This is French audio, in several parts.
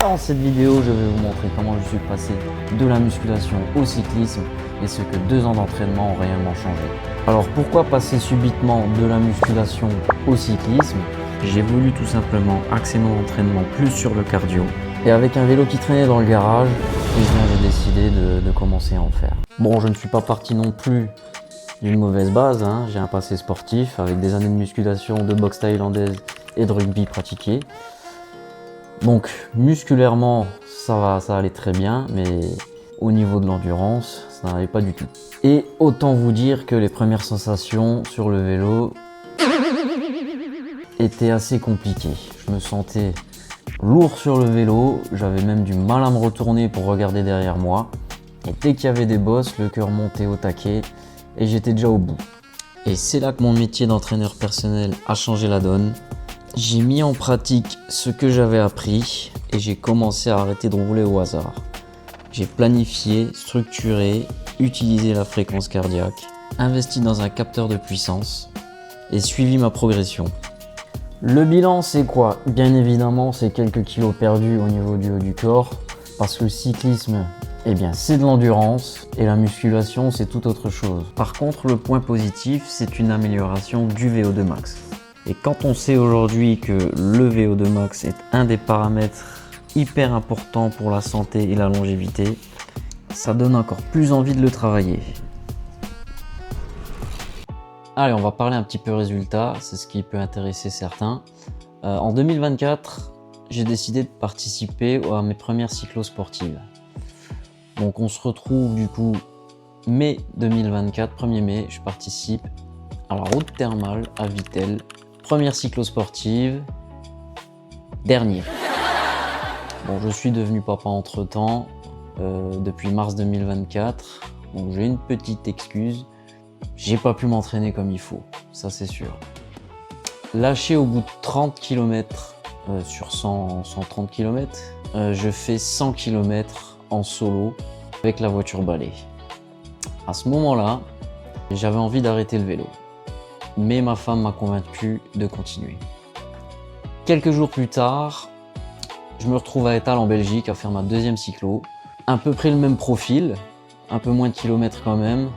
Dans cette vidéo, je vais vous montrer comment je suis passé de la musculation au cyclisme et ce que 2 ans d'entraînement ont réellement changé. Alors pourquoi passer subitement de la musculation au cyclisme? J'ai voulu tout simplement axer mon entraînement plus sur le cardio. Et avec un vélo qui traînait dans le garage, j'ai décidé de commencer à en faire. Bon, je ne suis pas parti non plus d'une mauvaise base, hein. J'ai un passé sportif avec des années de musculation, de boxe thaïlandaise et de rugby pratiqué. Donc musculairement ça allait très bien, mais au niveau de l'endurance ça n'allait pas du tout. Et autant vous dire que les premières sensations sur le vélo étaient assez compliquées. Je me sentais lourd sur le vélo, j'avais même du mal à me retourner pour regarder derrière moi. Et dès qu'il y avait des bosses, le cœur montait au taquet et j'étais déjà au bout. Et c'est là que mon métier d'entraîneur personnel a changé la donne. J'ai mis en pratique ce que j'avais appris et j'ai commencé à arrêter de rouler au hasard. J'ai planifié, structuré, utilisé la fréquence cardiaque, investi dans un capteur de puissance et suivi ma progression. Le bilan, c'est quoi? Bien évidemment, c'est quelques kilos perdus au niveau du haut du corps parce que le cyclisme, c'est de l'endurance et la musculation, c'est tout autre chose. Par contre, le point positif, c'est une amélioration du VO2 max. Et quand on sait aujourd'hui que le VO2 max est un des paramètres hyper importants pour la santé et la longévité, ça donne encore plus envie de le travailler. Allez, on va parler un petit peu résultats, c'est ce qui peut intéresser certains. En 2024, j'ai décidé de participer à mes premières cyclosportives. Donc on se retrouve du coup mai 2024, 1er mai, je participe à la route thermale à Vittel. Première cyclosportive, dernier. Bon, je suis devenu papa entre temps, depuis mars 2024, donc j'ai une petite excuse. J'ai pas pu m'entraîner comme il faut, ça c'est sûr. Lâché au bout de 30 km sur 130 km, je fais 100 km en solo avec la voiture balai. À ce moment-là, j'avais envie d'arrêter le vélo. Mais ma femme m'a convaincu de continuer. Quelques jours plus tard, je me retrouve à Étal en Belgique à faire ma 2e cyclo. À peu près le même profil, un peu moins de kilomètres quand même,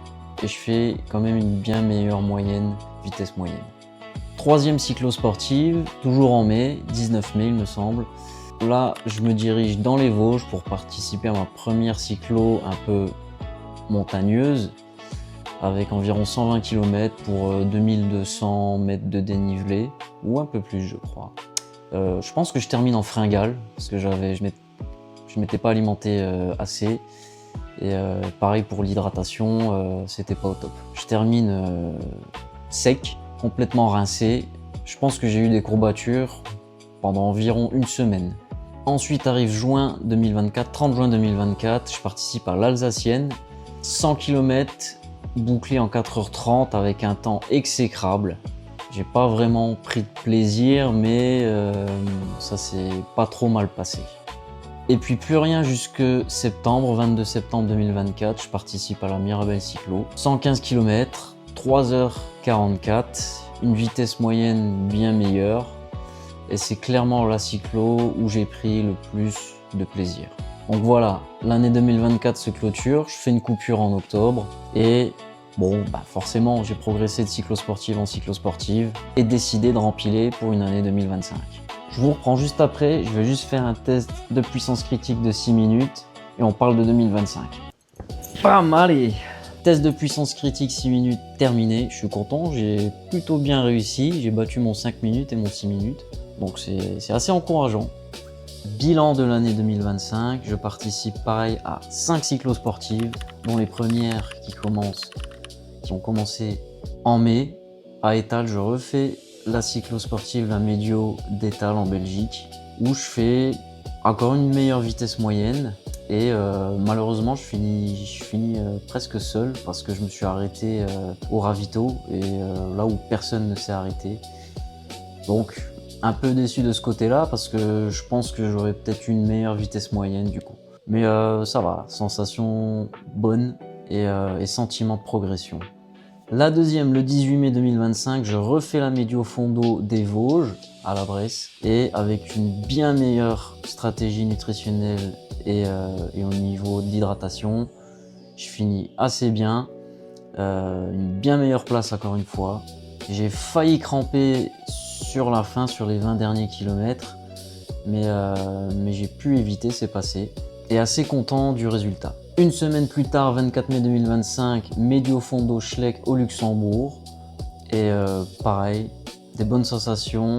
et je fais quand même une bien meilleure moyenne, vitesse moyenne. 3e cyclo sportive, toujours en mai, 19 mai il me semble. Là, je me dirige dans les Vosges pour participer à ma première cyclo un peu montagneuse, avec environ 120 km pour 2200 mètres de dénivelé, ou un peu plus je crois. Je pense que je termine en fringale, parce que je m'étais pas alimenté assez, et pareil pour l'hydratation, c'était pas au top. Je termine sec, complètement rincé, je pense que j'ai eu des courbatures pendant environ une semaine. Ensuite arrive juin 2024, 30 juin 2024, je participe à l'Alsacienne, 100 km, bouclé en 4h30 avec un temps exécrable. J'ai pas vraiment pris de plaisir, mais ça s'est pas trop mal passé. Et puis plus rien jusque septembre, 22 septembre 2024, je participe à la Mirabel Cyclo. 115 km, 3h44, une vitesse moyenne bien meilleure. Et c'est clairement la cyclo où j'ai pris le plus de plaisir. Donc voilà, l'année 2024 se clôture, je fais une coupure en octobre et bon, forcément j'ai progressé de cyclosportive en cyclosportive et décidé de rempiler pour une année 2025. Je vous reprends juste après, je vais juste faire un test de puissance critique de 6 minutes et on parle de 2025. Bam, allez! Test de puissance critique 6 minutes terminé, je suis content, j'ai plutôt bien réussi, j'ai battu mon 5 minutes et mon 6 minutes, donc c'est assez encourageant. Bilan de l'année 2025, je participe pareil à 5 cyclosportives, dont les premières qui ont commencé en mai. À Étal, je refais la cyclosportive, la Médio d'Étal en Belgique, où je fais encore une meilleure vitesse moyenne. Et malheureusement, je finis presque seul parce que je me suis arrêté au ravito et là où personne ne s'est arrêté. Donc, un peu déçu de ce côté-là parce que je pense que j'aurais peut-être une meilleure vitesse moyenne du coup. Mais ça va, sensation bonne et sentiment de progression. La deuxième, le 18 mai 2025, je refais la Médio Fondo des Vosges à la Bresse. Et avec une bien meilleure stratégie nutritionnelle et au niveau d'hydratation, je finis assez bien. Une bien meilleure place encore une fois. J'ai failli cramper sur la fin, sur les 20 derniers kilomètres, mais j'ai pu éviter, c'est passé. Et assez content du résultat. Une semaine plus tard, 24 mai 2025, Medio Fondo Schleck au Luxembourg. Et pareil, des bonnes sensations,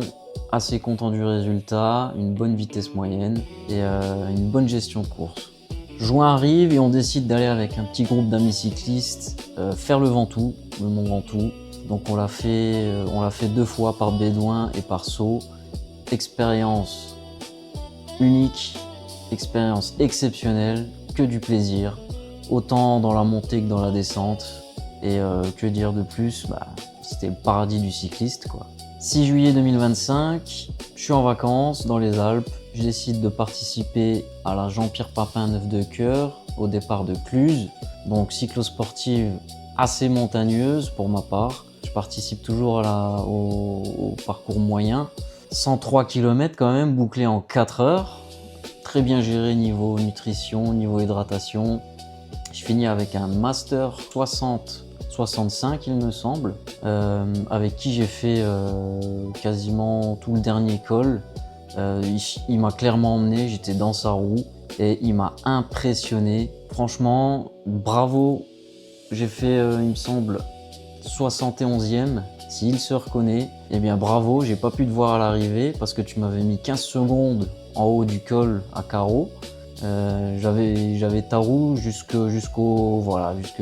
assez content du résultat, une bonne vitesse moyenne et une bonne gestion de course. Juin arrive et on décide d'aller avec un petit groupe d'amis cyclistes faire le Ventoux, le Mont Ventoux. Donc on l'a fait 2 fois par Bédouin et par Sceaux. Expérience unique, expérience exceptionnelle, que du plaisir, autant dans la montée que dans la descente. Et que dire de plus, c'était le paradis du cycliste quoi. 6 juillet 2025, je suis en vacances dans les Alpes. Je décide de participer à la Jean-Pierre Papin 9 de Cœur au départ de Cluses. Donc cyclosportive assez montagneuse pour ma part. Je participe toujours au parcours moyen. 103 km quand même, bouclé en 4 heures. Très bien géré niveau nutrition, niveau hydratation. Je finis avec un Master 60-65 il me semble, avec qui j'ai fait quasiment tout le dernier col. Il m'a clairement emmené, j'étais dans sa roue et il m'a impressionné. Franchement, bravo. J'ai fait, il me semble, 71e. S'il se reconnaît, eh bien bravo, j'ai pas pu te voir à l'arrivée parce que tu m'avais mis 15 secondes en haut du col à carreau. J'avais ta roue jusque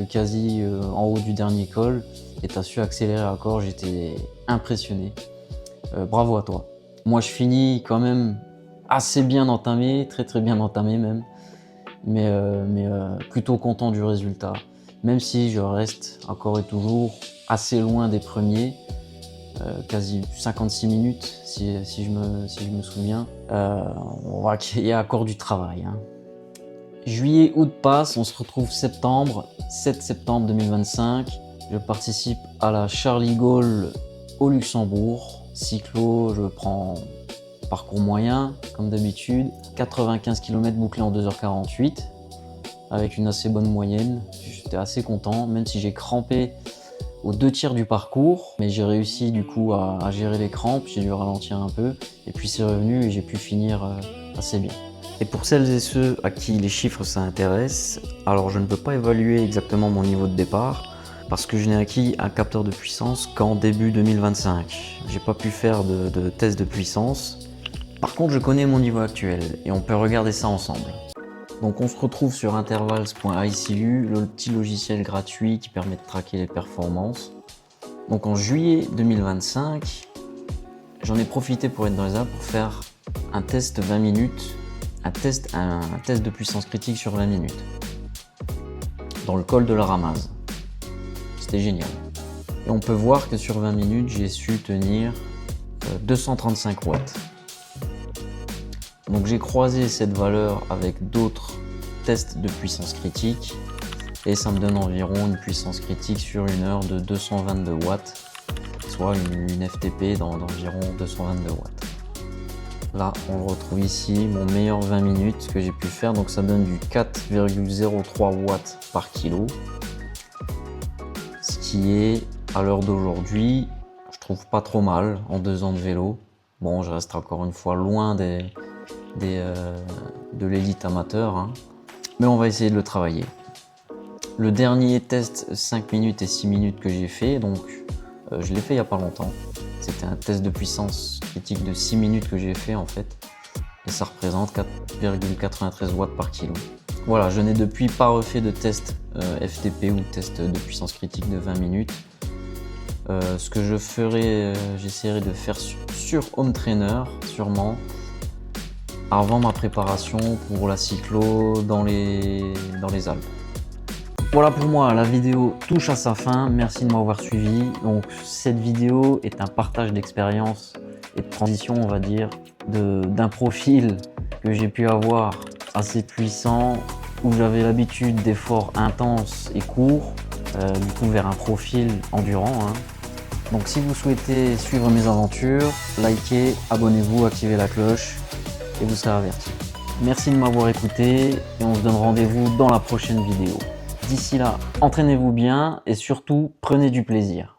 quasi en haut du dernier col et tu as su accélérer à corps, j'étais impressionné. Bravo à toi. Moi je finis quand même assez bien entamé, très bien entamé même, mais plutôt content du résultat. Même si je reste encore et toujours assez loin des premiers, quasi 56 minutes si je me souviens. On voit qu'il y a encore du travail. Hein. Juillet, août passe, on se retrouve septembre, 7 septembre 2025. Je participe à la Charlie Gaulle au Luxembourg. Cyclo, je prends parcours moyen, comme d'habitude. 95 km bouclés en 2h48, avec une assez bonne moyenne. J'étais assez content, même si j'ai crampé aux 2 tiers du parcours, mais j'ai réussi du coup à gérer les crampes, j'ai dû ralentir un peu, et puis c'est revenu et j'ai pu finir assez bien. Et pour celles et ceux à qui les chiffres ça intéresse, alors je ne peux pas évaluer exactement mon niveau de départ, parce que je n'ai acquis un capteur de puissance qu'en début 2025. J'ai pas pu faire de test de puissance. Par contre, je connais mon niveau actuel, et on peut regarder ça ensemble. Donc on se retrouve sur intervals.icu, le petit logiciel gratuit qui permet de traquer les performances. Donc en juillet 2025, j'en ai profité pour être dans les Alpes pour faire un test 20 minutes, un test de puissance critique sur 20 minutes, dans le col de la Ramaz. C'était génial. Et on peut voir que sur 20 minutes, j'ai su tenir 235 watts. Donc j'ai croisé cette valeur avec d'autres tests de puissance critique et ça me donne environ une puissance critique sur une heure de 222 watts, soit une FTP d'environ 222 watts. Là, on le retrouve ici, mon meilleur 20 minutes que j'ai pu faire, donc ça donne du 4,03 watts par kilo, ce qui est, à l'heure d'aujourd'hui, je trouve pas trop mal en 2 ans de vélo. Bon, je reste encore une fois loin de l'élite amateur, hein. Mais on va essayer de le travailler. Le dernier test 5 minutes et 6 minutes que j'ai fait, donc je l'ai fait il n'y a pas longtemps. C'était un test de puissance critique de 6 minutes que j'ai fait en fait, et ça représente 4,93 watts par kilo. Voilà, je n'ai depuis pas refait de test FTP ou test de puissance critique de 20 minutes. Ce que je ferai, j'essaierai de faire sur Home Trainer, sûrement, avant ma préparation pour la cyclo dans les Alpes. Voilà pour moi, la vidéo touche à sa fin. Merci de m'avoir suivi. Donc cette vidéo est un partage d'expérience et de transition, on va dire, d'un profil que j'ai pu avoir assez puissant, où j'avais l'habitude d'efforts intenses et courts, du coup vers un profil endurant, hein. Donc si vous souhaitez suivre mes aventures, likez, abonnez-vous, activez la cloche et vous serez averti. Merci de m'avoir écouté et on se donne rendez-vous dans la prochaine vidéo. D'ici là, entraînez-vous bien et surtout, prenez du plaisir.